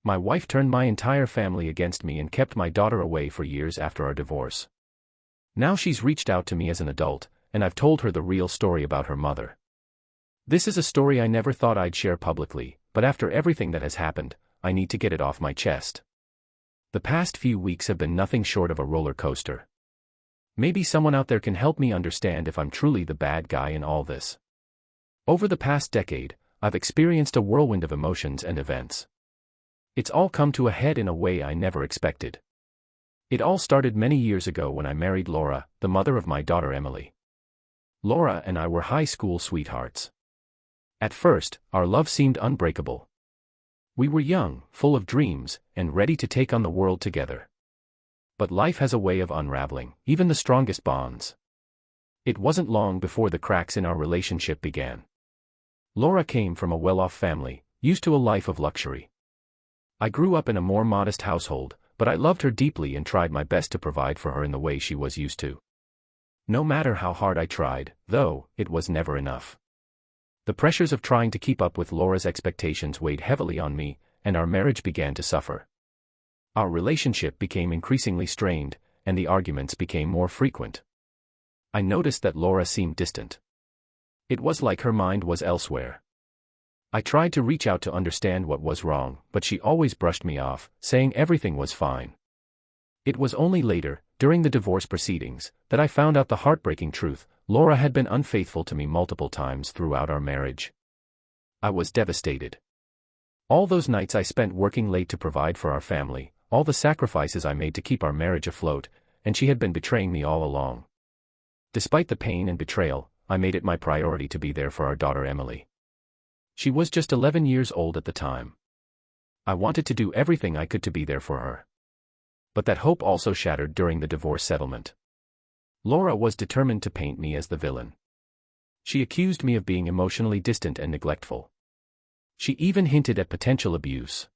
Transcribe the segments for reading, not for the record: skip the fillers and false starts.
My wife turned my entire family against me and kept my daughter away for years after our divorce. Now she's reached out to me as an adult, and I've told her the real story about her mother. This is a story I never thought I'd share publicly, but after everything that has happened, I need to get it off my chest. The past few weeks have been nothing short of a roller coaster. Maybe someone out there can help me understand if I'm truly the bad guy in all this. Over the past decade, I've experienced a whirlwind of emotions and events. It's all come to a head in a way I never expected. It all started many years ago when I married Laura, the mother of my daughter Emily. Laura and I were high school sweethearts. At first, our love seemed unbreakable. We were young, full of dreams, and ready to take on the world together. But life has a way of unraveling even the strongest bonds. It wasn't long before the cracks in our relationship began. Laura came from a well-off family, used to a life of luxury. I grew up in a more modest household, but I loved her deeply and tried my best to provide for her in the way she was used to. No matter how hard I tried, though, it was never enough. The pressures of trying to keep up with Laura's expectations weighed heavily on me, and our marriage began to suffer. Our relationship became increasingly strained, and the arguments became more frequent. I noticed that Laura seemed distant. It was like her mind was elsewhere. I tried to reach out to understand what was wrong, but she always brushed me off, saying everything was fine. It was only later, during the divorce proceedings, that I found out the heartbreaking truth: Laura had been unfaithful to me multiple times throughout our marriage. I was devastated. All those nights I spent working late to provide for our family, all the sacrifices I made to keep our marriage afloat, and she had been betraying me all along. Despite the pain and betrayal, I made it my priority to be there for our daughter Emily. She was just 11 years old at the time. I wanted to do everything I could to be there for her. But that hope also shattered during the divorce settlement. Laura was determined to paint me as the villain. She accused me of being emotionally distant and neglectful. She even hinted at potential abuse.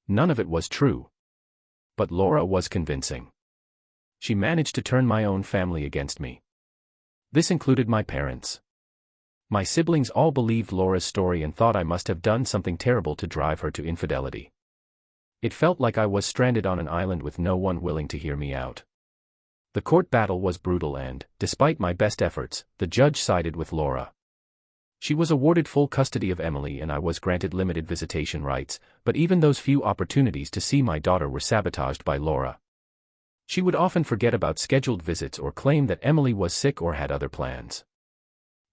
None of it was true. But Laura was convincing. She managed to turn my own family against me. This included my parents. My siblings all believed Laura's story and thought I must have done something terrible to drive her to infidelity. It felt like I was stranded on an island with no one willing to hear me out. The court battle was brutal and, despite my best efforts, the judge sided with Laura. She was awarded full custody of Emily and I was granted limited visitation rights, but even those few opportunities to see my daughter were sabotaged by Laura. She would often forget about scheduled visits or claim that Emily was sick or had other plans.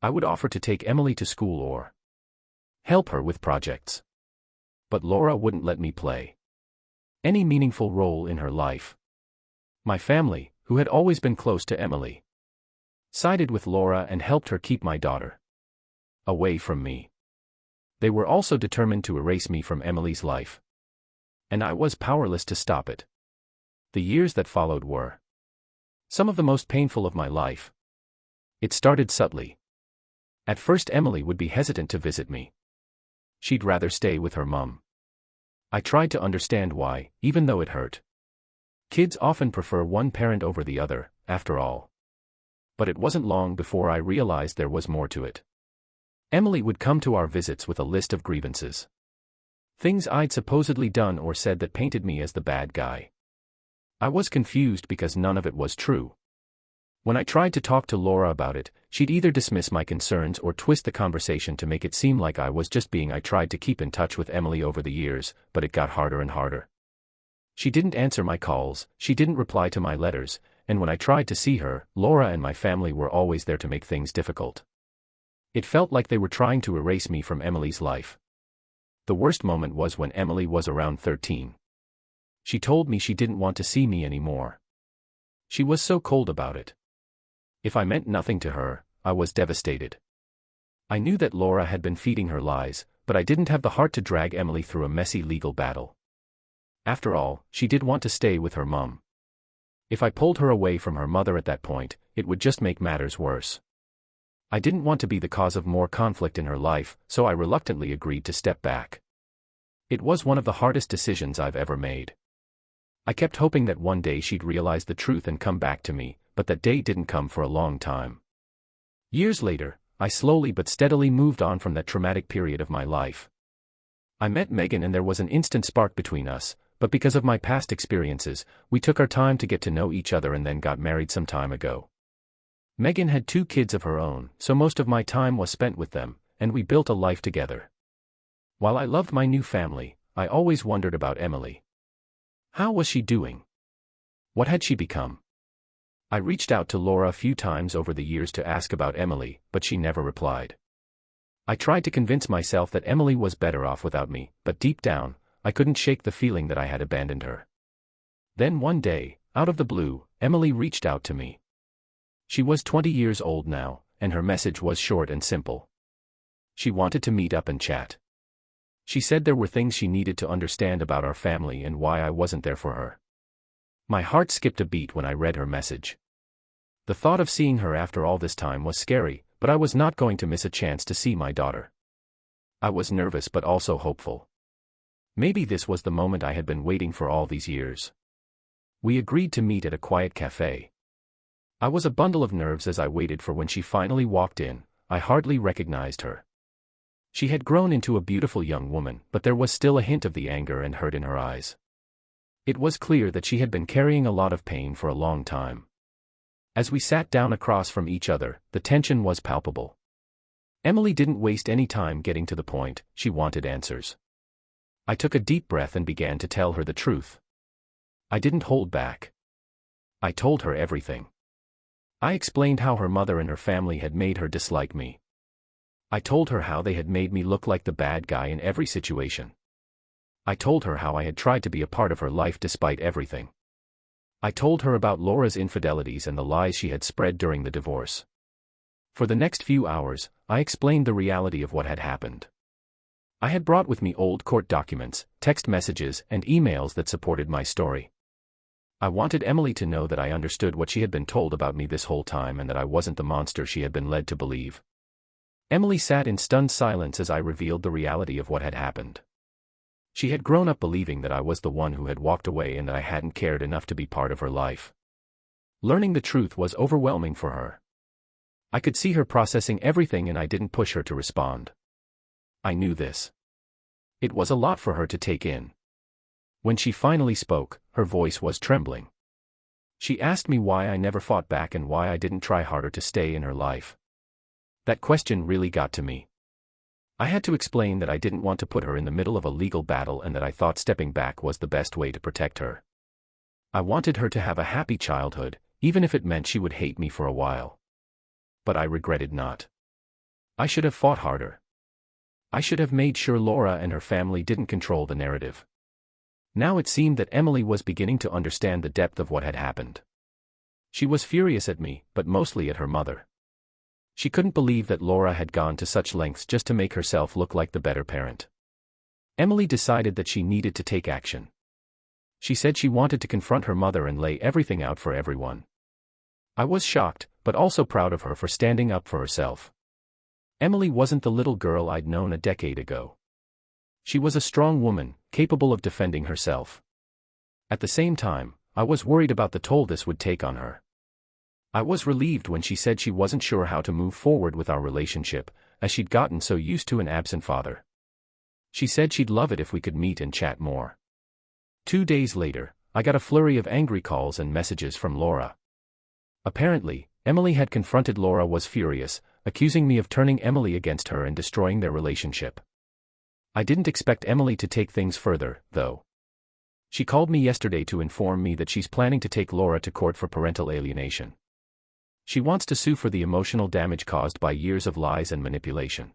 I would offer to take Emily to school or help her with projects. But Laura wouldn't let me play any meaningful role in her life. My family, who had always been close to Emily, sided with Laura and helped her keep my daughter away from me. They were also determined to erase me from Emily's life. And I was powerless to stop it. The years that followed were some of the most painful of my life. It started subtly. At first Emily would be hesitant to visit me. She'd rather stay with her mom. I tried to understand why, even though it hurt. Kids often prefer one parent over the other, after all. But it wasn't long before I realized there was more to it. Emily would come to our visits with a list of grievances. Things I'd supposedly done or said that painted me as the bad guy. I was confused because none of it was true. When I tried to talk to Laura about it, she'd either dismiss my concerns or twist the conversation to make it seem like I was just being. I tried to keep in touch with Emily over the years, but it got harder and harder. She didn't answer my calls, she didn't reply to my letters, and when I tried to see her, Laura and my family were always there to make things difficult. It felt like they were trying to erase me from Emily's life. The worst moment was when Emily was around 13. She told me she didn't want to see me anymore. She was so cold about it. If I meant nothing to her, I was devastated. I knew that Laura had been feeding her lies, but I didn't have the heart to drag Emily through a messy legal battle. After all, she did want to stay with her mom. If I pulled her away from her mother at that point, it would just make matters worse. I didn't want to be the cause of more conflict in her life, so I reluctantly agreed to step back. It was one of the hardest decisions I've ever made. I kept hoping that one day she'd realize the truth and come back to me, but that day didn't come for a long time. Years later, I slowly but steadily moved on from that traumatic period of my life. I met Megan and there was an instant spark between us, but because of my past experiences, we took our time to get to know each other and then got married some time ago. Megan had 2 kids of her own, so most of my time was spent with them, and we built a life together. While I loved my new family, I always wondered about Emily. How was she doing? What had she become? I reached out to Laura a few times over the years to ask about Emily, but she never replied. I tried to convince myself that Emily was better off without me, but deep down, I couldn't shake the feeling that I had abandoned her. Then one day, out of the blue, Emily reached out to me. She was 20 years old now, and her message was short and simple. She wanted to meet up and chat. She said there were things she needed to understand about our family and why I wasn't there for her. My heart skipped a beat when I read her message. The thought of seeing her after all this time was scary, but I was not going to miss a chance to see my daughter. I was nervous but also hopeful. Maybe this was the moment I had been waiting for all these years. We agreed to meet at a quiet cafe. I was a bundle of nerves as I waited for when she finally walked in. I hardly recognized her. She had grown into a beautiful young woman, but there was still a hint of the anger and hurt in her eyes. It was clear that she had been carrying a lot of pain for a long time. As we sat down across from each other, the tension was palpable. Emily didn't waste any time getting to the point, she wanted answers. I took a deep breath and began to tell her the truth. I didn't hold back. I told her everything. I explained how her mother and her family had made her dislike me. I told her how they had made me look like the bad guy in every situation. I told her how I had tried to be a part of her life despite everything. I told her about Laura's infidelities and the lies she had spread during the divorce. For the next few hours, I explained the reality of what had happened. I had brought with me old court documents, text messages, and emails that supported my story. I wanted Emily to know that I understood what she had been told about me this whole time and that I wasn't the monster she had been led to believe. Emily sat in stunned silence as I revealed the reality of what had happened. She had grown up believing that I was the one who had walked away and that I hadn't cared enough to be part of her life. Learning the truth was overwhelming for her. I could see her processing everything and I didn't push her to respond. I knew this. It was a lot for her to take in. When she finally spoke, her voice was trembling. She asked me why I never fought back and why I didn't try harder to stay in her life. That question really got to me. I had to explain that I didn't want to put her in the middle of a legal battle and that I thought stepping back was the best way to protect her. I wanted her to have a happy childhood, even if it meant she would hate me for a while. But I regretted not. I should have fought harder. I should have made sure Laura and her family didn't control the narrative. Now it seemed that Emily was beginning to understand the depth of what had happened. She was furious at me, but mostly at her mother. She couldn't believe that Laura had gone to such lengths just to make herself look like the better parent. Emily decided that she needed to take action. She said she wanted to confront her mother and lay everything out for everyone. I was shocked, but also proud of her for standing up for herself. Emily wasn't the little girl I'd known a decade ago. She was a strong woman, capable of defending herself. At the same time, I was worried about the toll this would take on her. I was relieved when she said she wasn't sure how to move forward with our relationship, as she'd gotten so used to an absent father. She said she'd love it if we could meet and chat more. 2 days later, I got a flurry of angry calls and messages from Laura. Apparently, Emily had confronted Laura was furious, accusing me of turning Emily against her and destroying their relationship. I didn't expect Emily to take things further, though. She called me yesterday to inform me that she's planning to take Laura to court for parental alienation. She wants to sue for the emotional damage caused by years of lies and manipulation.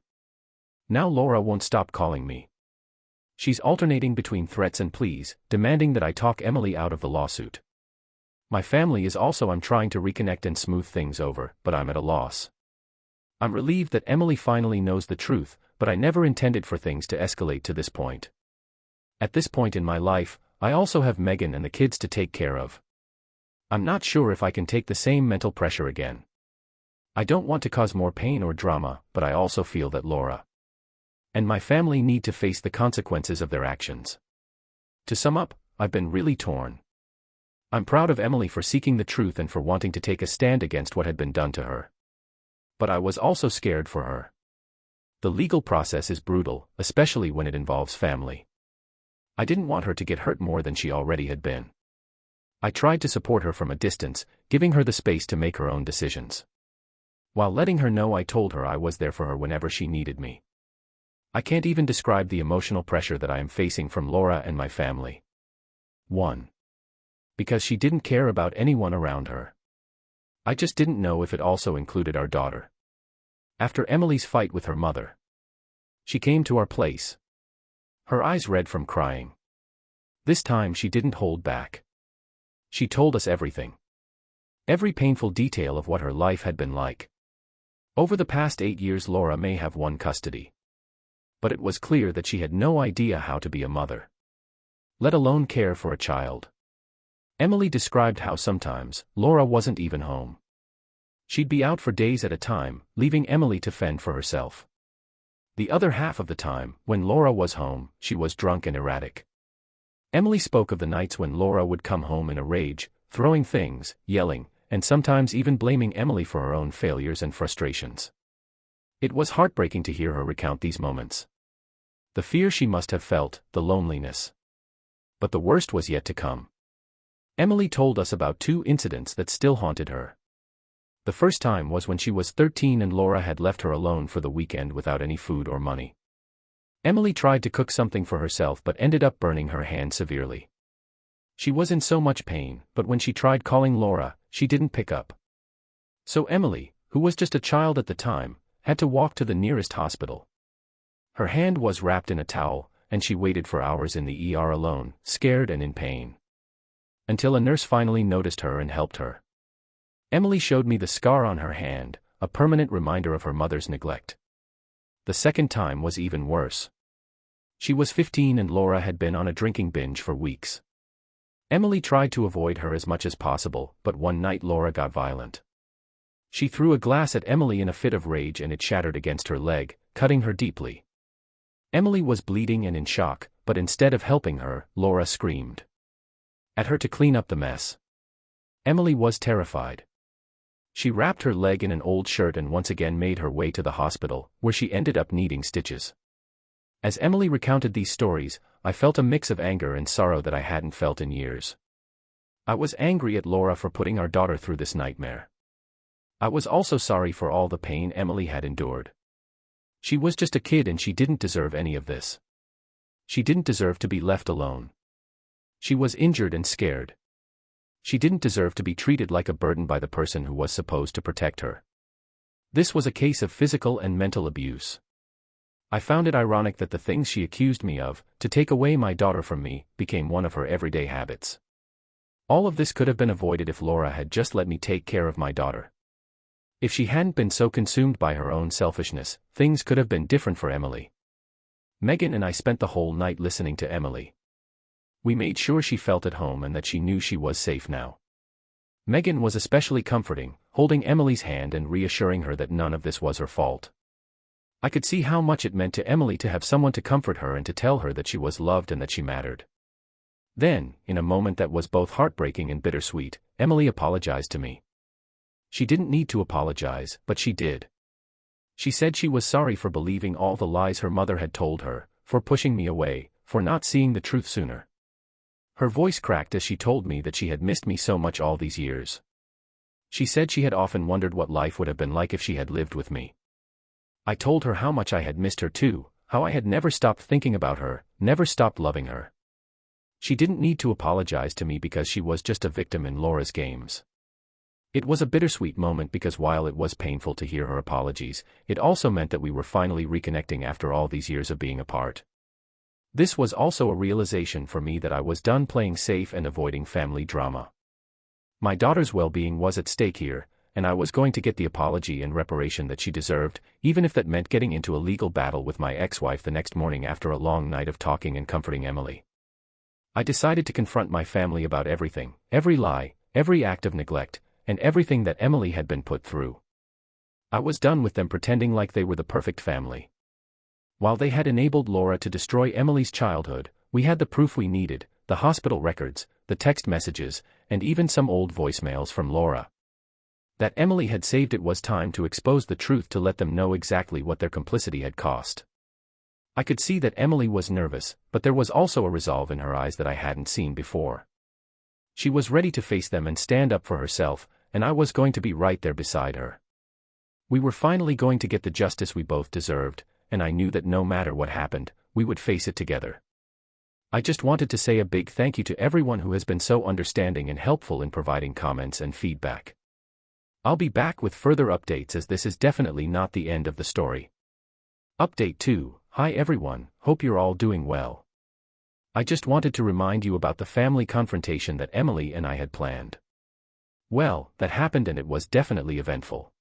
Now Laura won't stop calling me. She's alternating between threats and pleas, demanding that I talk Emily out of the lawsuit. My family is also trying to reconnect and smooth things over, but I'm at a loss. I'm relieved that Emily finally knows the truth, but I never intended for things to escalate to this point. At this point in my life, I also have Megan and the kids to take care of. I'm not sure if I can take the same mental pressure again. I don't want to cause more pain or drama, but I also feel that Laura and my family need to face the consequences of their actions. To sum up, I've been really torn. I'm proud of Emily for seeking the truth and for wanting to take a stand against what had been done to her. But I was also scared for her. The legal process is brutal, especially when it involves family. I didn't want her to get hurt more than she already had been. I tried to support her from a distance, giving her the space to make her own decisions. While letting her know I told her I was there for her whenever she needed me. I can't even describe the emotional pressure that I am facing from Laura and my family. 1. Because she didn't care about anyone around her. I just didn't know if it also included our daughter. After Emily's fight with her mother, she came to our place. Her eyes red from crying. This time she didn't hold back. She told us everything. Every painful detail of what her life had been like. Over the past 8 years Laura may have won custody. But it was clear that she had no idea how to be a mother. Let alone care for a child. Emily described how sometimes, Laura wasn't even home. She'd be out for days at a time, leaving Emily to fend for herself. The other half of the time, when Laura was home, she was drunk and erratic. Emily spoke of the nights when Laura would come home in a rage, throwing things, yelling, and sometimes even blaming Emily for her own failures and frustrations. It was heartbreaking to hear her recount these moments. The fear she must have felt, the loneliness. But the worst was yet to come. Emily told us about 2 incidents that still haunted her. The first time was when she was 13 and Laura had left her alone for the weekend without any food or money. Emily tried to cook something for herself but ended up burning her hand severely. She was in so much pain, but when she tried calling Laura, she didn't pick up. So Emily, who was just a child at the time, had to walk to the nearest hospital. Her hand was wrapped in a towel, and she waited for hours in the ER alone, scared and in pain. Until a nurse finally noticed her and helped her. Emily showed me the scar on her hand, a permanent reminder of her mother's neglect. The second time was even worse. She was 15 and Laura had been on a drinking binge for weeks. Emily tried to avoid her as much as possible, but one night Laura got violent. She threw a glass at Emily in a fit of rage and it shattered against her leg, cutting her deeply. Emily was bleeding and in shock, but instead of helping her, Laura screamed at her to clean up the mess. Emily was terrified. She wrapped her leg in an old shirt and once again made her way to the hospital, where she ended up needing stitches. As Emily recounted these stories, I felt a mix of anger and sorrow that I hadn't felt in years. I was angry at Laura for putting our daughter through this nightmare. I was also sorry for all the pain Emily had endured. She was just a kid and she didn't deserve any of this. She didn't deserve to be left alone. She was injured and scared. She didn't deserve to be treated like a burden by the person who was supposed to protect her. This was a case of physical and mental abuse. I found it ironic that the things she accused me of, to take away my daughter from me, became one of her everyday habits. All of this could have been avoided if Laura had just let me take care of my daughter. If she hadn't been so consumed by her own selfishness, things could have been different for Emily. Megan and I spent the whole night listening to Emily. We made sure she felt at home and that she knew she was safe now. Megan was especially comforting, holding Emily's hand and reassuring her that none of this was her fault. I could see how much it meant to Emily to have someone to comfort her and to tell her that she was loved and that she mattered. Then, in a moment that was both heartbreaking and bittersweet, Emily apologized to me. She didn't need to apologize, but she did. She said she was sorry for believing all the lies her mother had told her, for pushing me away, for not seeing the truth sooner. Her voice cracked as she told me that she had missed me so much all these years. She said she had often wondered what life would have been like if she had lived with me. I told her how much I had missed her too, how I had never stopped thinking about her, never stopped loving her. She didn't need to apologize to me because she was just a victim in Laura's games. It was a bittersweet moment because while it was painful to hear her apologies, it also meant that we were finally reconnecting after all these years of being apart. This was also a realization for me that I was done playing safe and avoiding family drama. My daughter's well-being was at stake here, and I was going to get the apology and reparation that she deserved, even if that meant getting into a legal battle with my ex-wife the next morning after a long night of talking and comforting Emily. I decided to confront my family about everything, every lie, every act of neglect, and everything that Emily had been put through. I was done with them pretending like they were the perfect family. While they had enabled Laura to destroy Emily's childhood, we had the proof we needed, the hospital records, the text messages, and even some old voicemails from Laura. That Emily had saved it was time to expose the truth, to let them know exactly what their complicity had cost. I could see that Emily was nervous, but there was also a resolve in her eyes that I hadn't seen before. She was ready to face them and stand up for herself, and I was going to be right there beside her. We were finally going to get the justice we both deserved, and I knew that no matter what happened, we would face it together. I just wanted to say a big thank you to everyone who has been so understanding and helpful in providing comments and feedback. I'll be back with further updates, as this is definitely not the end of the story. Update 2. Hi everyone, hope you're all doing well. I just wanted to remind you about the family confrontation that Emily and I had planned. Well, that happened and it was definitely eventful.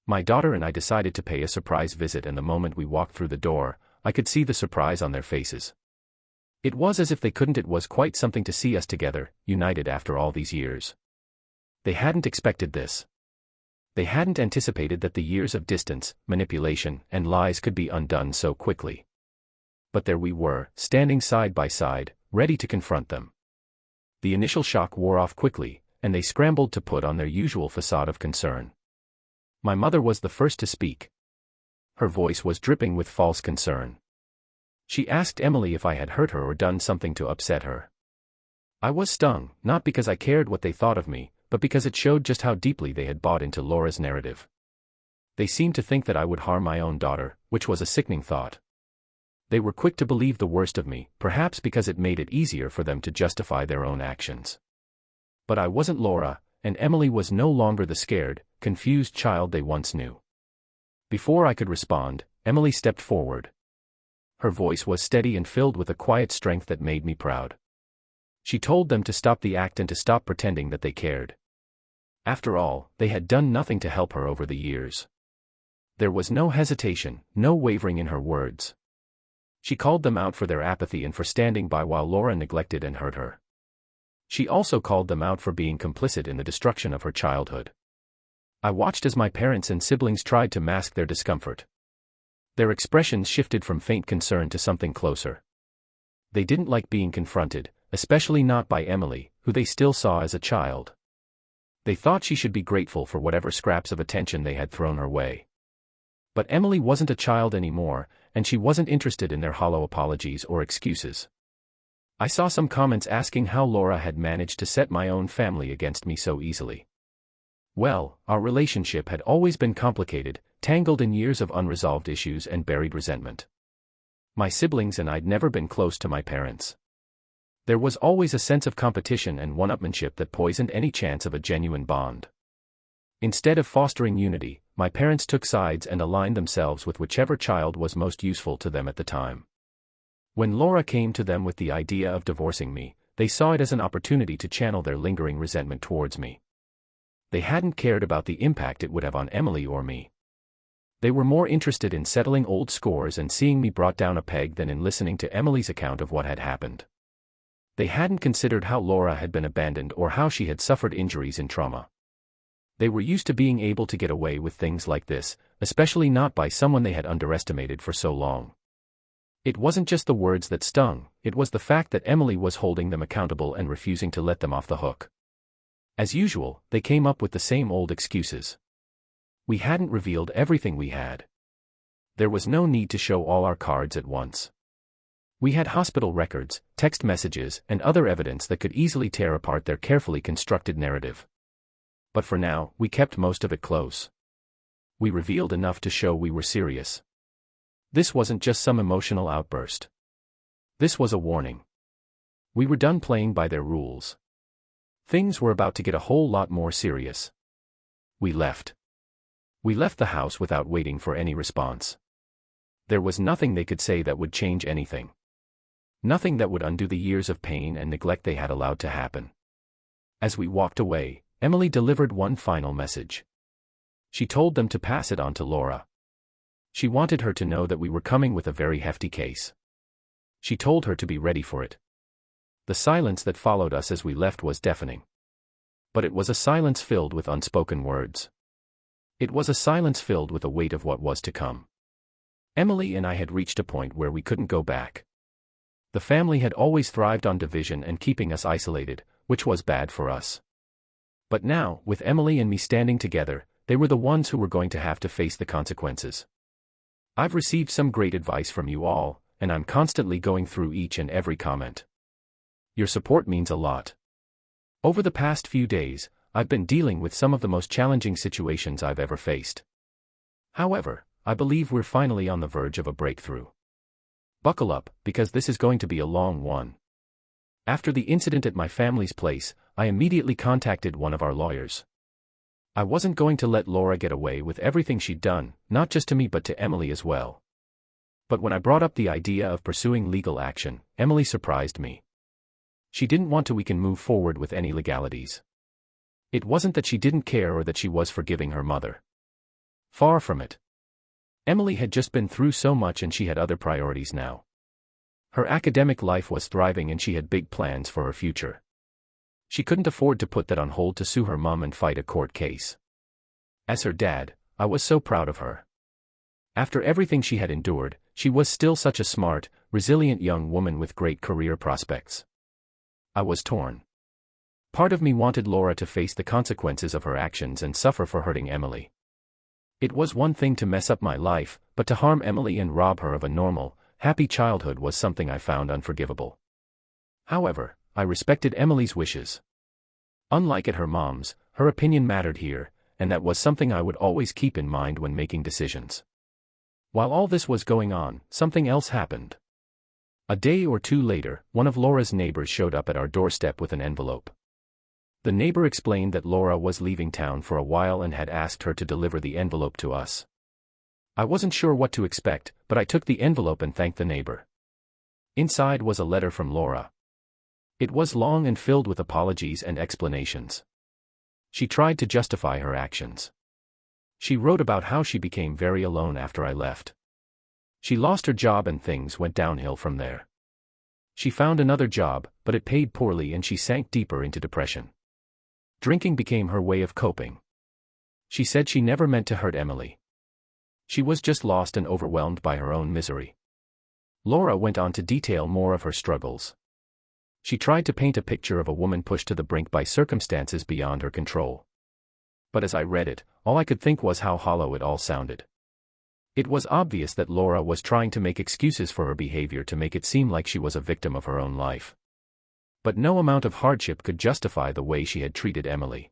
My daughter and I decided to pay a surprise visit, and the moment we walked through the door, I could see the surprise on their faces. It was as if they couldn't. It was quite something to see us together, united after all these years. They hadn't expected this. They hadn't anticipated that the years of distance, manipulation, and lies could be undone so quickly. But there we were, standing side by side, ready to confront them. The initial shock wore off quickly, and they scrambled to put on their usual facade of concern. My mother was the first to speak. Her voice was dripping with false concern. She asked Emily if I had hurt her or done something to upset her. I was stung, not because I cared what they thought of me, but because it showed just how deeply they had bought into Laura's narrative. They seemed to think that I would harm my own daughter, which was a sickening thought. They were quick to believe the worst of me, perhaps because it made it easier for them to justify their own actions. But I wasn't Laura, and Emily was no longer the scared, confused child they once knew. Before I could respond, Emily stepped forward. Her voice was steady and filled with a quiet strength that made me proud. She told them to stop the act and to stop pretending that they cared. After all, they had done nothing to help her over the years. There was no hesitation, no wavering in her words. She called them out for their apathy and for standing by while Laura neglected and hurt her. She also called them out for being complicit in the destruction of her childhood. I watched as my parents and siblings tried to mask their discomfort. Their expressions shifted from faint concern to something closer. They didn't like being confronted, especially not by Emily, who they still saw as a child. They thought she should be grateful for whatever scraps of attention they had thrown her way. But Emily wasn't a child anymore, and she wasn't interested in their hollow apologies or excuses. I saw some comments asking how Laura had managed to set my own family against me so easily. Well, our relationship had always been complicated, tangled in years of unresolved issues and buried resentment. My siblings and I'd never been close to my parents. There was always a sense of competition and one-upmanship that poisoned any chance of a genuine bond. Instead of fostering unity, my parents took sides and aligned themselves with whichever child was most useful to them at the time. When Laura came to them with the idea of divorcing me, they saw it as an opportunity to channel their lingering resentment towards me. They hadn't cared about the impact it would have on Emily or me. They were more interested in settling old scores and seeing me brought down a peg than in listening to Emily's account of what had happened. They hadn't considered how Laura had been abandoned or how she had suffered injuries and trauma. They were used to being able to get away with things like this, especially not by someone they had underestimated for so long. It wasn't just the words that stung, it was the fact that Emily was holding them accountable and refusing to let them off the hook. As usual, they came up with the same old excuses. We hadn't revealed everything we had. There was no need to show all our cards at once. We had hospital records, text messages, and other evidence that could easily tear apart their carefully constructed narrative. But for now, we kept most of it close. We revealed enough to show we were serious. This wasn't just some emotional outburst. This was a warning. We were done playing by their rules. Things were about to get a whole lot more serious. We left. We left the house without waiting for any response. There was nothing they could say that would change anything. Nothing that would undo the years of pain and neglect they had allowed to happen. As we walked away, Emily delivered one final message. She told them to pass it on to Laura. She wanted her to know that we were coming with a very hefty case. She told her to be ready for it. The silence that followed us as we left was deafening. But it was a silence filled with unspoken words. It was a silence filled with the weight of what was to come. Emily and I had reached a point where we couldn't go back. The family had always thrived on division and keeping us isolated, which was bad for us. But now, with Emily and me standing together, they were the ones who were going to have to face the consequences. I've received some great advice from you all, and I'm constantly going through each and every comment. Your support means a lot. Over the past few days, I've been dealing with some of the most challenging situations I've ever faced. However, I believe we're finally on the verge of a breakthrough. Buckle up, because this is going to be a long one. After the incident at my family's place, I immediately contacted one of our lawyers. I wasn't going to let Laura get away with everything she'd done, not just to me but to Emily as well. But when I brought up the idea of pursuing legal action, Emily surprised me. She didn't want we can move forward with any legalities. It wasn't that she didn't care or that she was forgiving her mother. Far from it. Emily had just been through so much and she had other priorities now. Her academic life was thriving and she had big plans for her future. She couldn't afford to put that on hold to sue her mom and fight a court case. As her dad, I was so proud of her. After everything she had endured, she was still such a smart, resilient young woman with great career prospects. I was torn. Part of me wanted Laura to face the consequences of her actions and suffer for hurting Emily. It was one thing to mess up my life, but to harm Emily and rob her of a normal, happy childhood was something I found unforgivable. However, I respected Emily's wishes. Unlike at her mom's, her opinion mattered here, and that was something I would always keep in mind when making decisions. While all this was going on, something else happened. A day or two later, one of Laura's neighbors showed up at our doorstep with an envelope. The neighbor explained that Laura was leaving town for a while and had asked her to deliver the envelope to us. I wasn't sure what to expect, but I took the envelope and thanked the neighbor. Inside was a letter from Laura. It was long and filled with apologies and explanations. She tried to justify her actions. She wrote about how she became very alone after I left. She lost her job and things went downhill from there. She found another job, but it paid poorly and she sank deeper into depression. Drinking became her way of coping. She said she never meant to hurt Emily. She was just lost and overwhelmed by her own misery. Laura went on to detail more of her struggles. She tried to paint a picture of a woman pushed to the brink by circumstances beyond her control. But as I read it, all I could think was how hollow it all sounded. It was obvious that Laura was trying to make excuses for her behavior to make it seem like she was a victim of her own life. But no amount of hardship could justify the way she had treated Emily.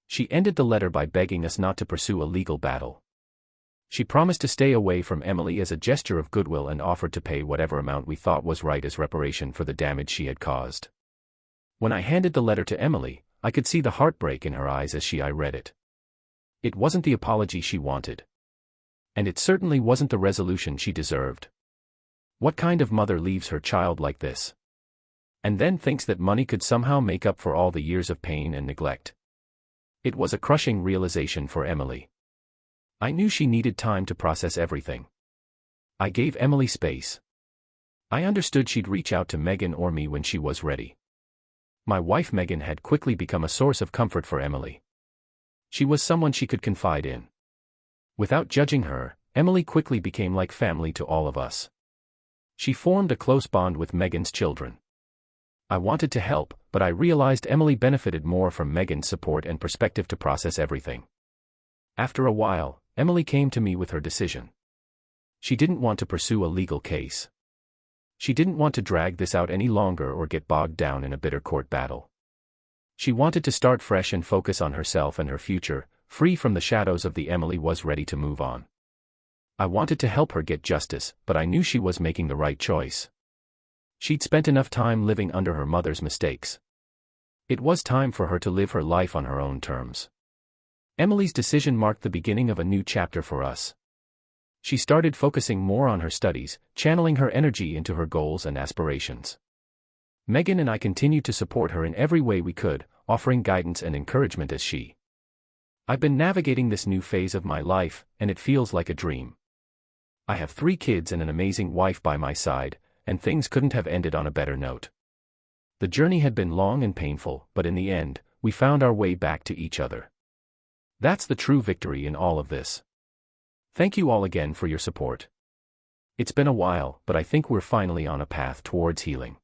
She ended the letter by begging us not to pursue a legal battle. She promised to stay away from Emily as a gesture of goodwill and offered to pay whatever amount we thought was right as reparation for the damage she had caused. When I handed the letter to Emily, I could see the heartbreak in her eyes as I read it. It wasn't the apology she wanted. And it certainly wasn't the resolution she deserved. What kind of mother leaves her child like this? And then thinks that money could somehow make up for all the years of pain and neglect. It was a crushing realization for Emily. I knew she needed time to process everything. I gave Emily space. I understood she'd reach out to Megan or me when she was ready. My wife Megan had quickly become a source of comfort for Emily. She was someone she could confide in. Without judging her, Emily quickly became like family to all of us. She formed a close bond with Megan's children. I wanted to help, but I realized Emily benefited more from Megan's support and perspective to process everything. After a while, Emily came to me with her decision. She didn't want to pursue a legal case. She didn't want to drag this out any longer or get bogged down in a bitter court battle. She wanted to start fresh and focus on herself and her future, free from the shadows of the Emily was ready to move on. I wanted to help her get justice, but I knew she was making the right choice. She'd spent enough time living under her mother's mistakes. It was time for her to live her life on her own terms. Emily's decision marked the beginning of a new chapter for us. She started focusing more on her studies, channeling her energy into her goals and aspirations. Megan and I continued to support her in every way we could, offering guidance and encouragement as she. I've been navigating this new phase of my life, and it feels like a dream. I have 3 kids and an amazing wife by my side, and things couldn't have ended on a better note. The journey had been long and painful, but in the end, we found our way back to each other. That's the true victory in all of this. Thank you all again for your support. It's been a while, but I think we're finally on a path towards healing.